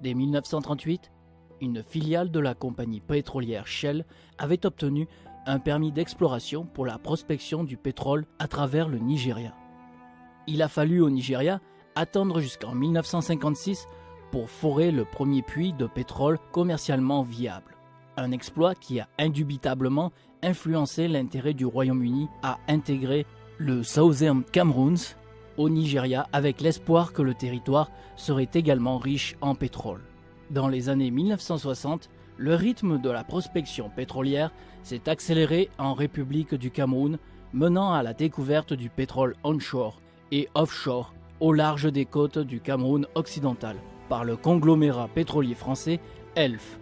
Dès 1938, une filiale de la compagnie pétrolière Shell avait obtenu un permis d'exploration pour la prospection du pétrole à travers le Nigeria. Il a fallu au Nigeria attendre jusqu'en 1956 pour forer le premier puits de pétrole commercialement viable. Un exploit qui a indubitablement influencé l'intérêt du Royaume-Uni à intégrer le Southern Cameroons au Nigeria avec l'espoir que le territoire serait également riche en pétrole. Dans les années 1960, le rythme de la prospection pétrolière s'est accéléré en République du Cameroun, menant à la découverte du pétrole onshore et offshore au large des côtes du Cameroun occidental par le conglomérat pétrolier français ELF.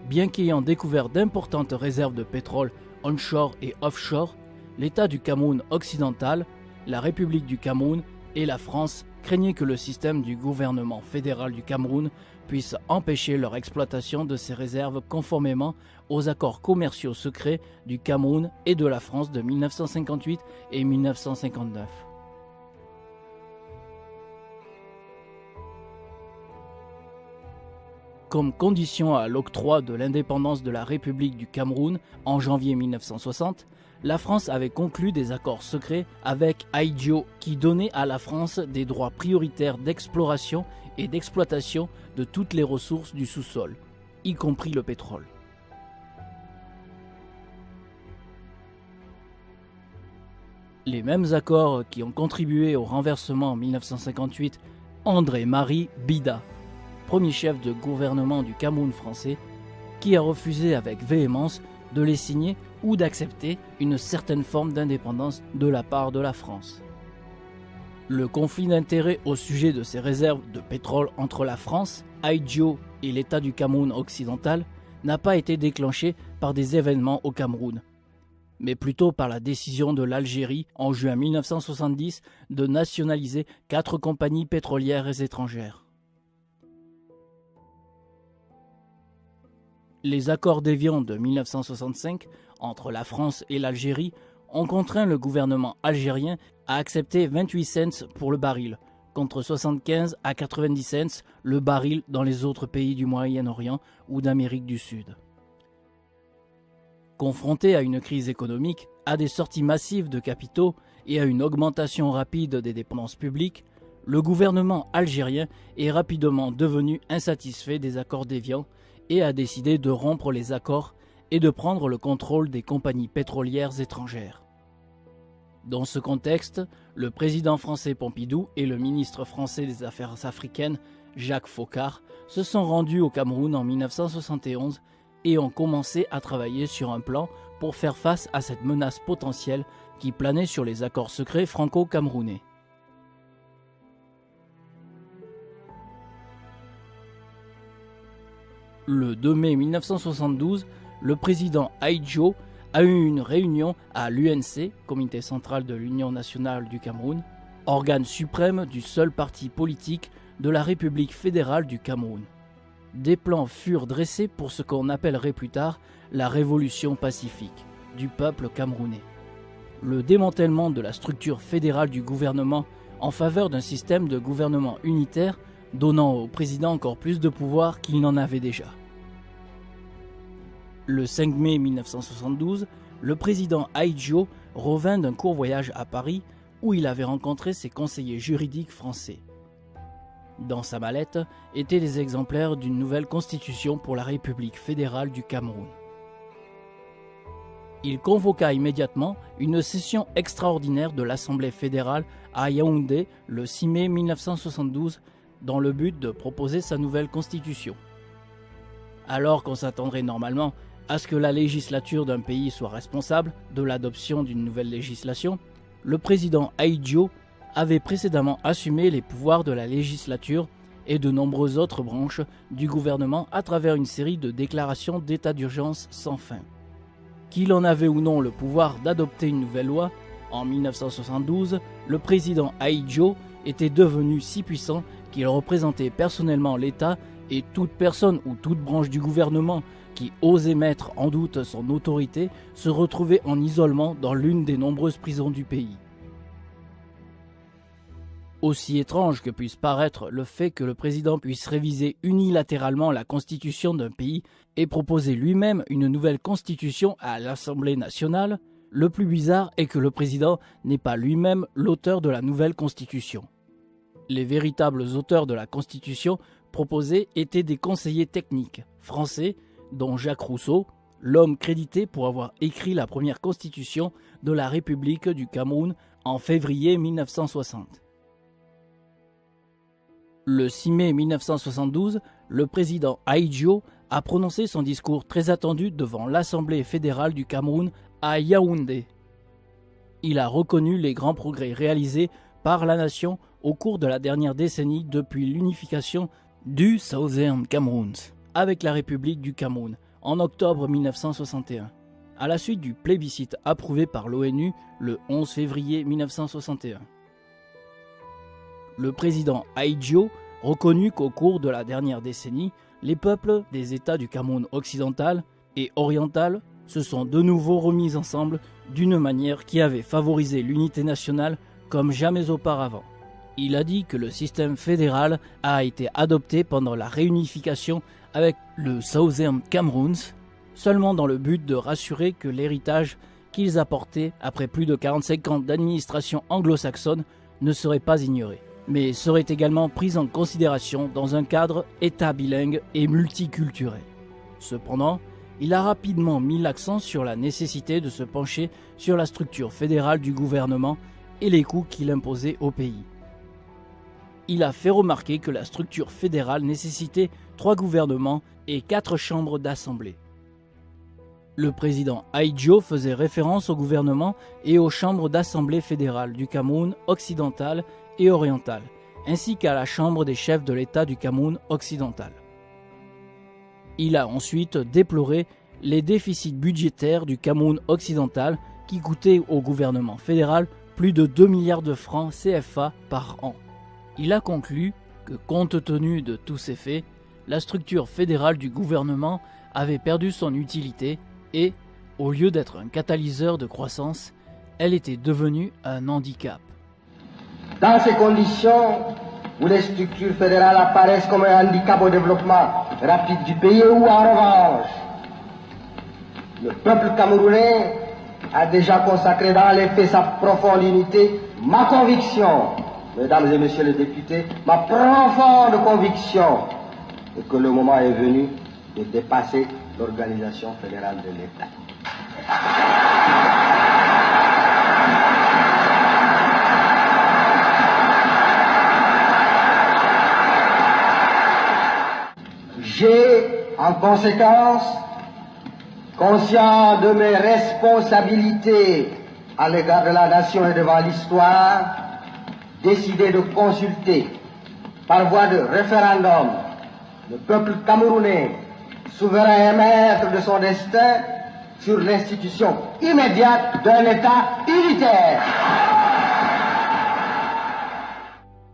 Bien qu'ayant découvert d'importantes réserves de pétrole onshore et offshore, l'État du Cameroun occidental, la République du Cameroun et la France craignaient que le système du gouvernement fédéral du Cameroun puisse empêcher leur exploitation de ces réserves conformément aux accords commerciaux secrets du Cameroun et de la France de 1958 et 1959. Comme condition à l'octroi de l'indépendance de la République du Cameroun en janvier 1960, la France avait conclu des accords secrets avec Ahidjo qui donnaient à la France des droits prioritaires d'exploration et d'exploitation de toutes les ressources du sous-sol, y compris le pétrole. Les mêmes accords qui ont contribué au renversement en 1958, André-Marie Bida, premier chef de gouvernement du Cameroun français, qui a refusé avec véhémence de les signer ou d'accepter une certaine forme d'indépendance de la part de la France. Le conflit d'intérêts au sujet de ces réserves de pétrole entre la France, Ahidjo et l'État du Cameroun occidental n'a pas été déclenché par des événements au Cameroun, mais plutôt par la décision de l'Algérie en juin 1970 de nationaliser 4 compagnies pétrolières étrangères. Les accords d'Évian de 1965 entre la France et l'Algérie ont contraint le gouvernement algérien à accepter 28 cents pour le baril, contre 75 à 90 cents le baril dans les autres pays du Moyen-Orient ou d'Amérique du Sud. Confronté à une crise économique, à des sorties massives de capitaux et à une augmentation rapide des dépenses publiques, le gouvernement algérien est rapidement devenu insatisfait des accords d'Évian et a décidé de rompre les accords et de prendre le contrôle des compagnies pétrolières étrangères. Dans ce contexte, le président français Pompidou et le ministre français des Affaires africaines, Jacques Foccart, se sont rendus au Cameroun en 1971 et ont commencé à travailler sur un plan pour faire face à cette menace potentielle qui planait sur les accords secrets franco-camerounais. Le 2 mai 1972, le président Ahidjo a eu une réunion à l'UNC, Comité central de l'Union nationale du Cameroun, organe suprême du seul parti politique de la République fédérale du Cameroun. Des plans furent dressés pour ce qu'on appellerait plus tard la révolution pacifique du peuple camerounais. Le démantèlement de la structure fédérale du gouvernement en faveur d'un système de gouvernement unitaire donnant au président encore plus de pouvoir qu'il n'en avait déjà. Le 5 mai 1972, le président Ahidjo revint d'un court voyage à Paris où il avait rencontré ses conseillers juridiques français. Dans sa mallette étaient des exemplaires d'une nouvelle constitution pour la République fédérale du Cameroun. Il convoqua immédiatement une session extraordinaire de l'Assemblée fédérale à Yaoundé le 6 mai 1972 dans le but de proposer sa nouvelle constitution. Alors qu'on s'attendrait normalement à ce que la législature d'un pays soit responsable de l'adoption d'une nouvelle législation, le président Ahidjo avait précédemment assumé les pouvoirs de la législature et de nombreuses autres branches du gouvernement à travers une série de déclarations d'état d'urgence sans fin. Qu'il en avait ou non le pouvoir d'adopter une nouvelle loi, en 1972, le président Ahidjo était devenu si puissant qu'il représentait personnellement l'État et toute personne ou toute branche du gouvernement qui osait mettre en doute son autorité se retrouvait en isolement dans l'une des nombreuses prisons du pays. Aussi étrange que puisse paraître le fait que le président puisse réviser unilatéralement la constitution d'un pays et proposer lui-même une nouvelle constitution à l'Assemblée nationale, le plus bizarre est que le président n'est pas lui-même l'auteur de la nouvelle constitution. Les véritables auteurs de la constitution proposée étaient des conseillers techniques français, dont Jacques Rousseau, l'homme crédité pour avoir écrit la première constitution de la République du Cameroun en février 1960. Le 6 mai 1972, le président Ahidjo a prononcé son discours très attendu devant l'Assemblée fédérale du Cameroun à Yaoundé. Il a reconnu les grands progrès réalisés par la nation au cours de la dernière décennie depuis l'unification du Southern Cameroun avec la République du Cameroun en octobre 1961, à la suite du plébiscite approuvé par l'ONU le 11 février 1961. Le président Ahidjo reconnut qu'au cours de la dernière décennie, les peuples des États du Cameroun occidental et oriental se sont de nouveau remis ensemble d'une manière qui avait favorisé l'unité nationale comme jamais auparavant. Il a dit que le système fédéral a été adopté pendant la réunification avec le Southern Cameroun, seulement dans le but de rassurer que l'héritage qu'ils apportaient après plus de 45 ans d'administration anglo-saxonne ne serait pas ignoré, mais serait également pris en considération dans un cadre État bilingue et multiculturel. Cependant, il a rapidement mis l'accent sur la nécessité de se pencher sur la structure fédérale du gouvernement et les coûts qu'il imposait au pays. Il a fait remarquer que la structure fédérale nécessitait 3 gouvernements et 4 chambres d'assemblée. Le président Ahidjo faisait référence au gouvernement et aux chambres d'assemblée fédérale du Cameroun occidental et oriental, ainsi qu'à la chambre des chefs de l'État du Cameroun occidental. Il a ensuite déploré les déficits budgétaires du Cameroun occidental qui coûtaient au gouvernement fédéral plus de 2 milliards de francs CFA par an. Il a conclu que, compte tenu de tous ces faits, la structure fédérale du gouvernement avait perdu son utilité et, au lieu d'être un catalyseur de croissance, elle était devenue un handicap. Dans ces conditions où les structures fédérales apparaissent comme un handicap au développement rapide du pays, ou en revanche, le peuple camerounais a déjà consacré dans les faits sa profonde unité, ma conviction, mesdames et messieurs les députés, ma profonde conviction est que le moment est venu de dépasser l'organisation fédérale de l'État. J'ai, en conséquence, conscient de mes responsabilités à l'égard de la nation et devant l'histoire, décidé de consulter par voie de référendum le peuple camerounais, souverain et maître de son destin, sur l'institution immédiate d'un État unitaire.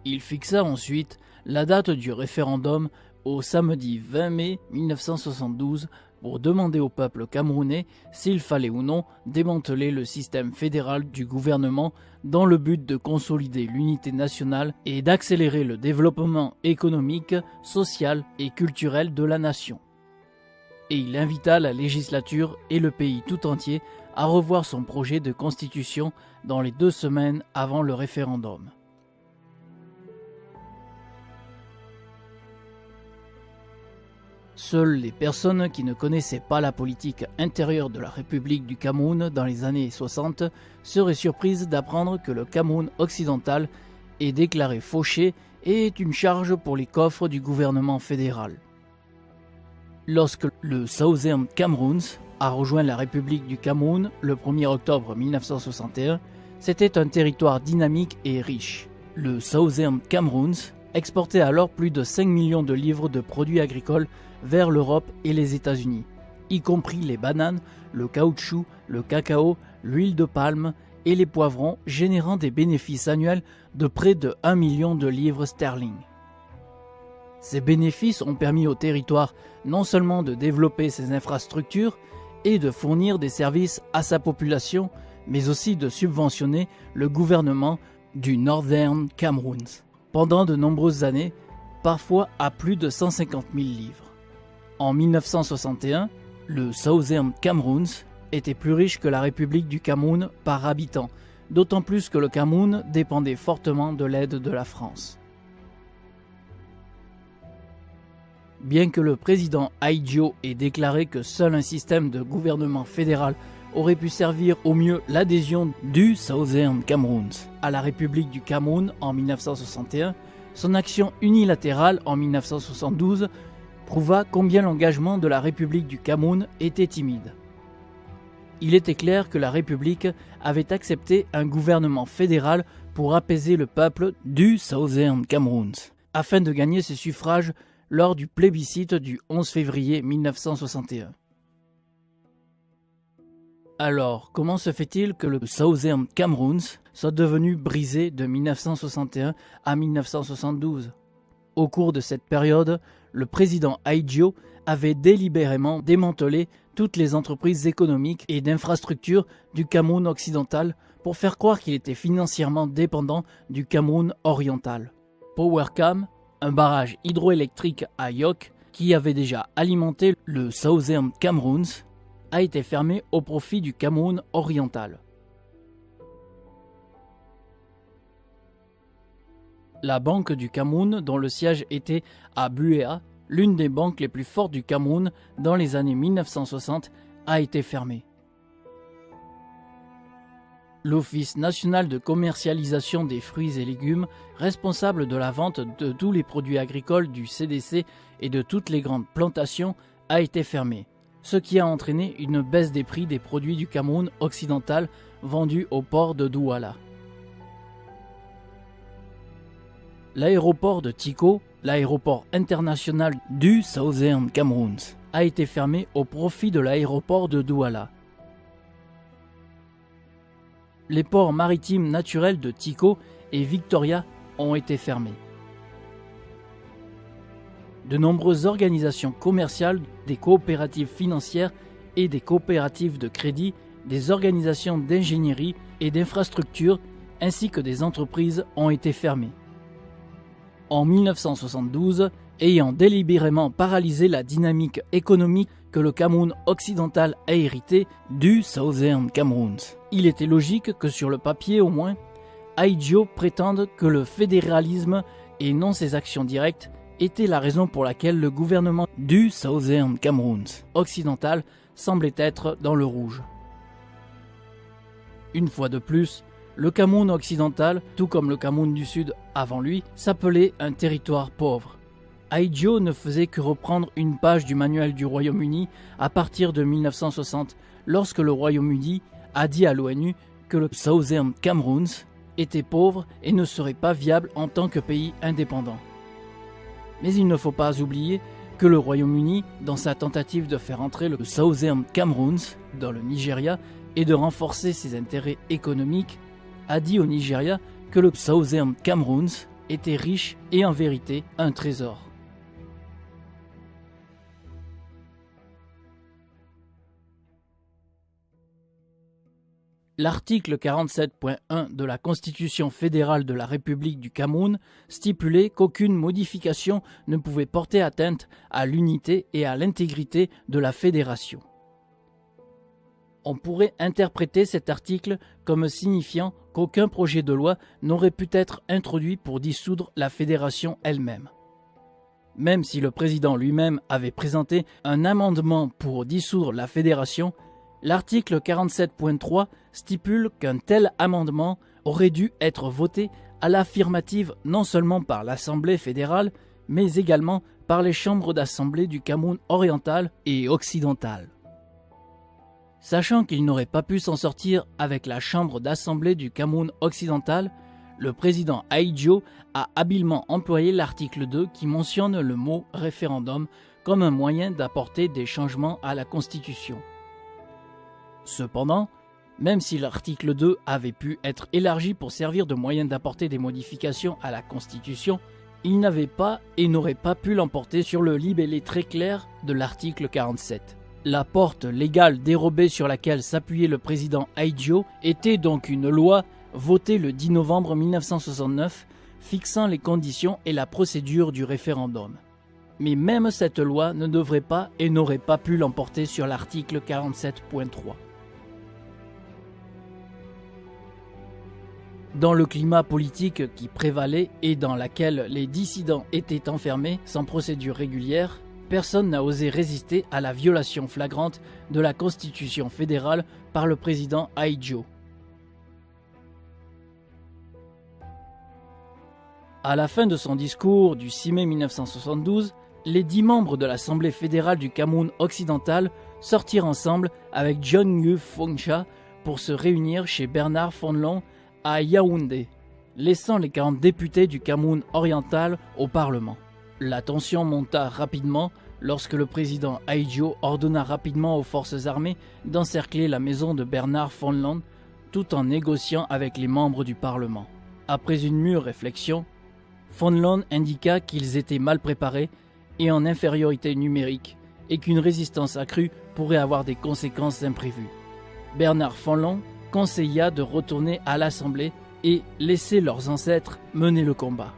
Il fixa ensuite la date du référendum au samedi 20 mai 1972 pour demander au peuple camerounais s'il fallait ou non démanteler le système fédéral du gouvernement dans le but de consolider l'unité nationale et d'accélérer le développement économique, social et culturel de la nation. Et il invita la législature et le pays tout entier à revoir son projet de constitution dans les 2 semaines avant le référendum. Seules les personnes qui ne connaissaient pas la politique intérieure de la République du Cameroun dans les années 60 seraient surprises d'apprendre que le Cameroun occidental est déclaré fauché et est une charge pour les coffres du gouvernement fédéral. Lorsque le Southern Cameroun a rejoint la République du Cameroun le 1er octobre 1961, c'était un territoire dynamique et riche. Le Southern Cameroun exportait alors plus de 5 millions de livres de produits agricoles vers l'Europe et les États-Unis, y compris les bananes, le caoutchouc, le cacao, l'huile de palme et les poivrons, générant des bénéfices annuels de près de 1 million de livres sterling. Ces bénéfices ont permis au territoire non seulement de développer ses infrastructures et de fournir des services à sa population, mais aussi de subventionner le gouvernement du Northern Cameroun, pendant de nombreuses années, parfois à plus de 150 000 livres. En 1961, le Southern Cameroun était plus riche que la République du Cameroun par habitant, d'autant plus que le Cameroun dépendait fortement de l'aide de la France. Bien que le président Ahidjo ait déclaré que seul un système de gouvernement fédéral aurait pu servir au mieux l'adhésion du Southern Cameroun à la République du Cameroun en 1961, son action unilatérale en 1972 prouva combien l'engagement de la République du Cameroun était timide. Il était clair que la République avait accepté un gouvernement fédéral pour apaiser le peuple du Southern Cameroun, afin de gagner ses suffrages lors du plébiscite du 11 février 1961. Alors, comment se fait-il que le Southern Cameroun soit devenu brisé de 1961 à 1972 ? Au cours de cette période, le président Ahidjo avait délibérément démantelé toutes les entreprises économiques et d'infrastructures du Cameroun occidental pour faire croire qu'il était financièrement dépendant du Cameroun oriental. Powercam, un barrage hydroélectrique à Yok, qui avait déjà alimenté le Southern Cameroun, a été fermé au profit du Cameroun oriental. La Banque du Cameroun, dont le siège était à Buea, l'une des banques les plus fortes du Cameroun dans les années 1960, a été fermée. L'Office national de commercialisation des fruits et légumes, responsable de la vente de tous les produits agricoles du CDC et de toutes les grandes plantations, a été fermé, ce qui a entraîné une baisse des prix des produits du Cameroun occidental vendus au port de Douala. L'aéroport de Tiko, l'aéroport international du Southern Cameroun, a été fermé au profit de l'aéroport de Douala. Les ports maritimes naturels de Tiko et Victoria ont été fermés. De nombreuses organisations commerciales, des coopératives financières et des coopératives de crédit, des organisations d'ingénierie et d'infrastructures, ainsi que des entreprises ont été fermées. En 1972, ayant délibérément paralysé la dynamique économique que le Cameroun occidental a hérité du Southern Cameroun, il était logique que sur le papier au moins, Ahidjo prétende que le fédéralisme et non ses actions directes était la raison pour laquelle le gouvernement du Southern Cameroun occidental semblait être dans le rouge. Une fois de plus, le Cameroun occidental, tout comme le Cameroun du Sud avant lui, s'appelait un territoire pauvre. Ahidjo ne faisait que reprendre une page du manuel du Royaume-Uni à partir de 1960, lorsque le Royaume-Uni a dit à l'ONU que le Southern Cameroun était pauvre et ne serait pas viable en tant que pays indépendant. Mais il ne faut pas oublier que le Royaume-Uni, dans sa tentative de faire entrer le Southern Cameroun dans le Nigeria et de renforcer ses intérêts économiques, a dit au Nigeria que le Southern Cameroun était riche et en vérité un trésor. L'article 47.1 de la Constitution fédérale de la République du Cameroun stipulait qu'aucune modification ne pouvait porter atteinte à l'unité et à l'intégrité de la fédération. On pourrait interpréter cet article comme signifiant qu'aucun projet de loi n'aurait pu être introduit pour dissoudre la fédération elle-même. Même si le président lui-même avait présenté un amendement pour dissoudre la fédération, l'article 47.3 stipule qu'un tel amendement aurait dû être voté à l'affirmative non seulement par l'Assemblée fédérale, mais également par les chambres d'assemblée du Cameroun oriental et occidental. Sachant qu'il n'aurait pas pu s'en sortir avec la chambre d'assemblée du Cameroun occidental, le président Ahidjo a habilement employé l'article 2 qui mentionne le mot référendum comme un moyen d'apporter des changements à la Constitution. Cependant, même si l'article 2 avait pu être élargi pour servir de moyen d'apporter des modifications à la Constitution, il n'avait pas et n'aurait pas pu l'emporter sur le libellé très clair de l'article 47. La porte légale dérobée sur laquelle s'appuyait le président Ahidjo était donc une loi votée le 10 novembre 1969, fixant les conditions et la procédure du référendum. Mais même cette loi ne devrait pas et n'aurait pas pu l'emporter sur l'article 47.3. Dans le climat politique qui prévalait et dans lequel les dissidents étaient enfermés sans procédure régulière, personne n'a osé résister à la violation flagrante de la Constitution fédérale par le président Ahidjo. À la fin de son discours du 6 mai 1972, les 10 membres de l'Assemblée fédérale du Cameroun occidental sortirent ensemble avec John Yu Fongsha pour se réunir chez Bernard Fonlon à Yaoundé, laissant les 40 députés du Cameroun oriental au Parlement. La tension monta rapidement lorsque le président Ahidjo ordonna rapidement aux forces armées d'encercler la maison de Bernard Fonlon tout en négociant avec les membres du Parlement. Après une mûre réflexion, Fonlon indiqua qu'ils étaient mal préparés et en infériorité numérique et qu'une résistance accrue pourrait avoir des conséquences imprévues. Bernard Fonlon conseilla de retourner à l'Assemblée et laisser leurs ancêtres mener le combat.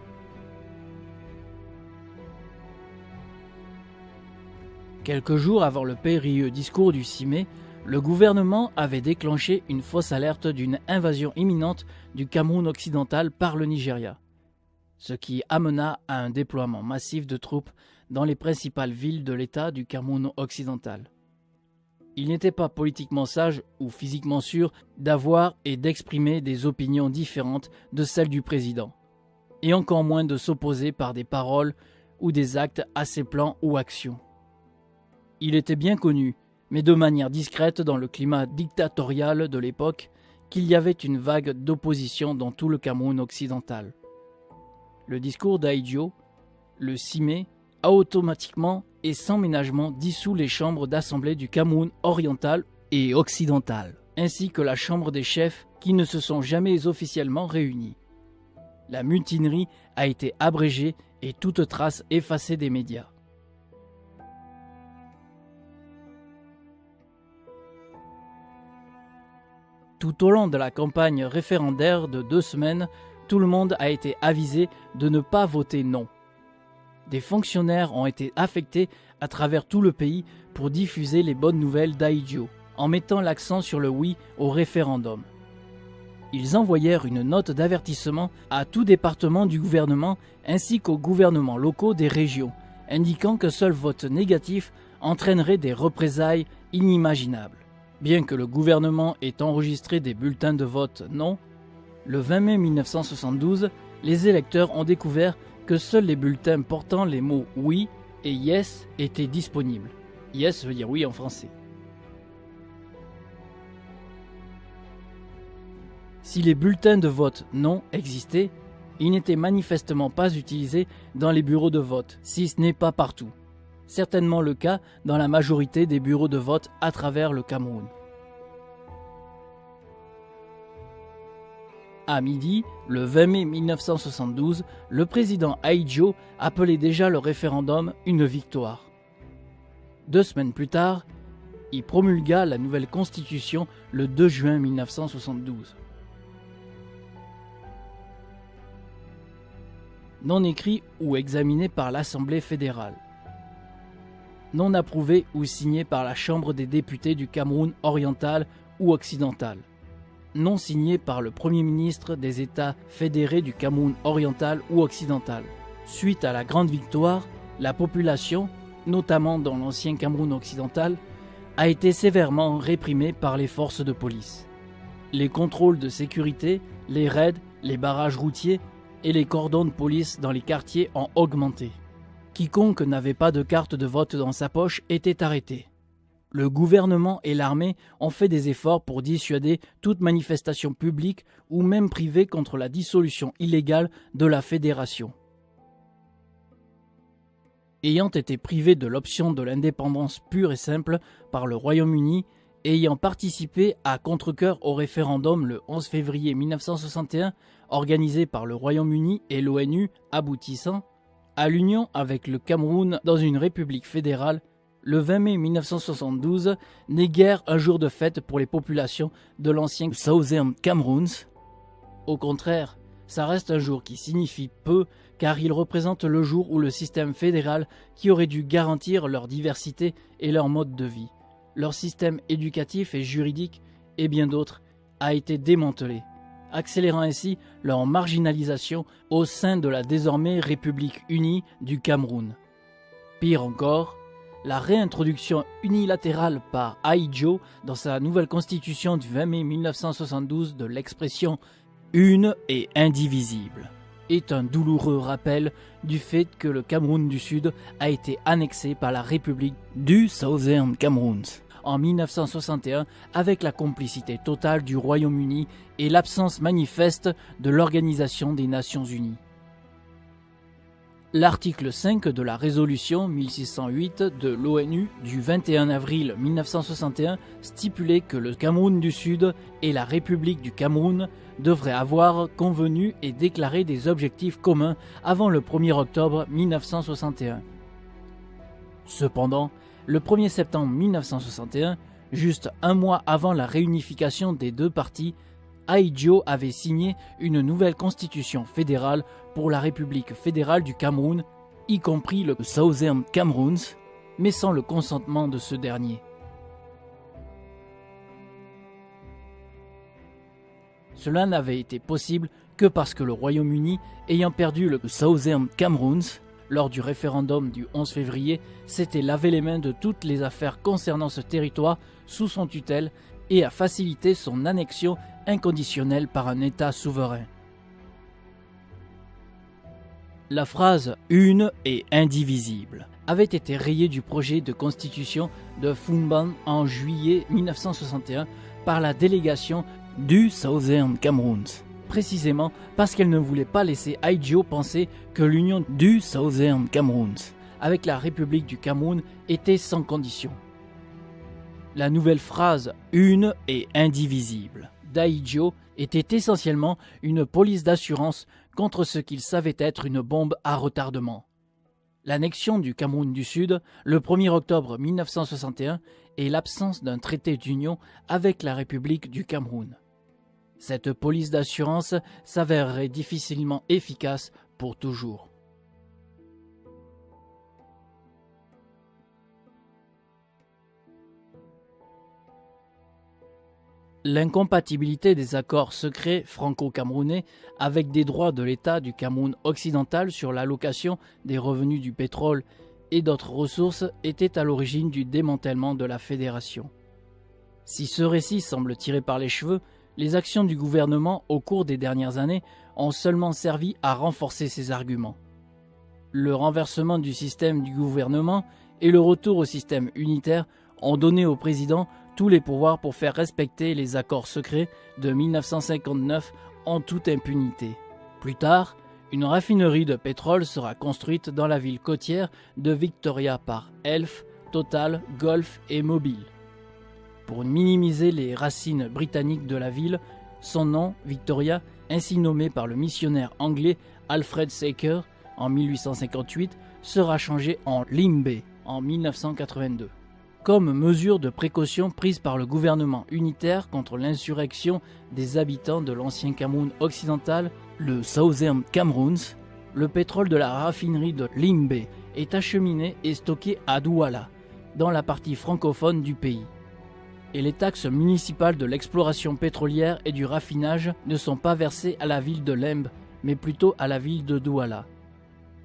Quelques jours avant le périlleux discours du 6 mai, le gouvernement avait déclenché une fausse alerte d'une invasion imminente du Cameroun occidental par le Nigeria, ce qui amena à un déploiement massif de troupes dans les principales villes de l'État du Cameroun occidental. Il n'était pas politiquement sage ou physiquement sûr d'avoir et d'exprimer des opinions différentes de celles du président, et encore moins de s'opposer par des paroles ou des actes à ses plans ou actions. Il était bien connu, mais de manière discrète dans le climat dictatorial de l'époque, qu'il y avait une vague d'opposition dans tout le Cameroun occidental. Le discours d'Ahidjo, le 6 mai, a automatiquement et sans ménagement dissous les chambres d'assemblée du Cameroun oriental et occidental, ainsi que la chambre des chefs qui ne se sont jamais officiellement réunis. La mutinerie a été abrégée et toute trace effacée des médias. Tout au long de la campagne référendaire de 2 semaines, tout le monde a été avisé de ne pas voter non. Des fonctionnaires ont été affectés à travers tout le pays pour diffuser les bonnes nouvelles d'Ahidjo, en mettant l'accent sur le oui au référendum. Ils envoyèrent une note d'avertissement à tout département du gouvernement ainsi qu'aux gouvernements locaux des régions, indiquant que seul vote négatif entraînerait des représailles inimaginables. Bien que le gouvernement ait enregistré des bulletins de vote non, le 20 mai 1972, les électeurs ont découvert que seuls les bulletins portant les mots « oui » et « yes » étaient disponibles. « Yes » veut dire « oui » en français. Si les bulletins de vote « non » existaient, ils n'étaient manifestement pas utilisés dans les bureaux de vote, si ce n'est pas partout. Certainement le cas dans la majorité des bureaux de vote à travers le Cameroun. À midi, le 20 mai 1972, le président Ahidjo appelait déjà le référendum une victoire. 2 semaines plus tard, il promulgua la nouvelle constitution le 2 juin 1972. Non écrit ou examiné par l'Assemblée fédérale. Non approuvé ou signé par la Chambre des députés du Cameroun oriental ou occidental. Non signé par le Premier ministre des États fédérés du Cameroun oriental ou occidental. Suite à la grande victoire, la population, notamment dans l'ancien Cameroun occidental, a été sévèrement réprimée par les forces de police. Les contrôles de sécurité, les raids, les barrages routiers et les cordons de police dans les quartiers ont augmenté. Quiconque n'avait pas de carte de vote dans sa poche était arrêté. Le gouvernement et l'armée ont fait des efforts pour dissuader toute manifestation publique ou même privée contre la dissolution illégale de la fédération. Ayant été privé de l'option de l'indépendance pure et simple par le Royaume-Uni et ayant participé à contre-cœur au référendum le 11 février 1961 organisé par le Royaume-Uni et l'ONU aboutissant à l'union avec le Cameroun dans une république fédérale, le 20 mai 1972 n'est guère un jour de fête pour les populations de l'ancien Southern Cameroun, Au contraire, ça reste un jour qui signifie peu car il représente le jour où le système fédéral qui aurait dû garantir leur diversité et leur mode de vie, leur système éducatif et juridique et bien d'autres a été démantelé, accélérant ainsi leur marginalisation au sein de la désormais République unie du Cameroun. Pire encore, la réintroduction unilatérale par Ahidjo dans sa nouvelle constitution du 20 mai 1972 de l'expression « une et indivisible » est un douloureux rappel du fait que le Cameroun du Sud a été annexé par la République du Southern Cameroon en 1961 avec la complicité totale du Royaume-Uni et l'absence manifeste de l'Organisation des Nations Unies. L'article 5 de la résolution 1608 de l'ONU du 21 avril 1961 stipulait que le Cameroun du Sud et la République du Cameroun devraient avoir convenu et déclaré des objectifs communs avant le 1er octobre 1961. Cependant, le 1er septembre 1961, juste un mois avant la réunification des deux parties, Ahidjo avait signé une nouvelle constitution fédérale pour la République fédérale du Cameroun, y compris le Southern Cameroun, mais sans le consentement de ce dernier. Cela n'avait été possible que parce que le Royaume-Uni, ayant perdu le Southern Cameroun lors du référendum du 11 février, s'était lavé les mains de toutes les affaires concernant ce territoire sous son tutelle et a facilité son annexion inconditionnelle par un État souverain. La phrase « une et indivisible » avait été rayée du projet de constitution de Fumban en juillet 1961 par la délégation du Southern Cameroun, précisément parce qu'elle ne voulait pas laisser Ahidjo penser que l'union du Southern Cameroun avec la République du Cameroun était sans condition. La nouvelle phrase « une et indivisible » d'Ahidjo était essentiellement une police d'assurance contre ce qu'il savait être une bombe à retardement. L'annexion du Cameroun du Sud le 1er octobre 1961 et l'absence d'un traité d'union avec la République du Cameroun. Cette police d'assurance s'avérerait difficilement efficace pour toujours. L'incompatibilité des accords secrets franco-camerounais avec des droits de l'État du Cameroun occidental sur l'allocation des revenus du pétrole et d'autres ressources était à l'origine du démantèlement de la fédération. Si ce récit semble tiré par les cheveux, les actions du gouvernement au cours des dernières années ont seulement servi à renforcer ces arguments. Le renversement du système du gouvernement et le retour au système unitaire ont donné au président tous les pouvoirs pour faire respecter les accords secrets de 1959 en toute impunité. Plus tard, une raffinerie de pétrole sera construite dans la ville côtière de Victoria par Elf, Total, Gulf et Mobil. Pour minimiser les racines britanniques de la ville, son nom, Victoria, ainsi nommé par le missionnaire anglais Alfred Saker en 1858, sera changé en Limbe en 1982. Comme mesure de précaution prise par le gouvernement unitaire contre l'insurrection des habitants de l'ancien Cameroun occidental, le Southern Cameroun, le pétrole de la raffinerie de Limbe est acheminé et stocké à Douala, dans la partie francophone du pays. Et les taxes municipales de l'exploration pétrolière et du raffinage ne sont pas versées à la ville de Lembe, mais plutôt à la ville de Douala.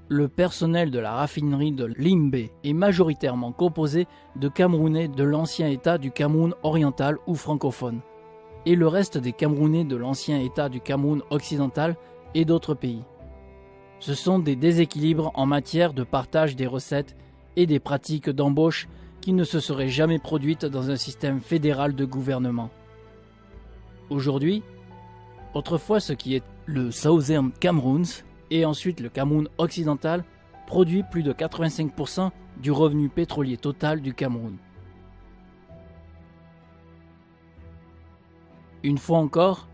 Le personnel de la raffinerie de Limbe est majoritairement composé de Camerounais de l'ancien État du Cameroun oriental ou francophone, et le reste des Camerounais de l'ancien État du Cameroun occidental et d'autres pays. Ce sont des déséquilibres en matière de partage des recettes et des pratiques d'embauche qui ne se seraient jamais produites dans un système fédéral de gouvernement. Aujourd'hui, autrefois ce qui est le Southern Cameroun et ensuite le Cameroun occidental produit plus de 85% du revenu pétrolier total du Cameroun. Une fois encore,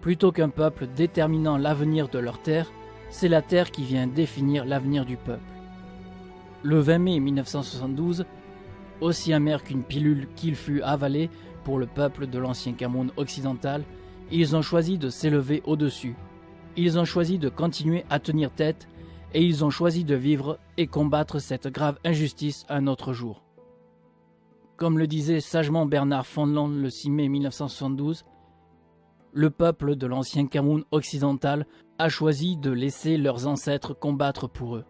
plutôt qu'un peuple déterminant l'avenir de leur terre, c'est la terre qui vient définir l'avenir du peuple. Le 20 mai 1972, aussi amer qu'une pilule qu'il fut avalé pour le peuple de l'ancien Cameroun occidental, Ils ont choisi de s'élever au-dessus. Ils ont choisi de continuer à tenir tête et ils ont choisi de vivre et combattre cette grave injustice un autre jour. Comme le disait sagement Bernard Fondland le 6 mai 1972, le peuple de l'ancien Cameroun occidental a choisi de laisser leurs ancêtres combattre pour eux.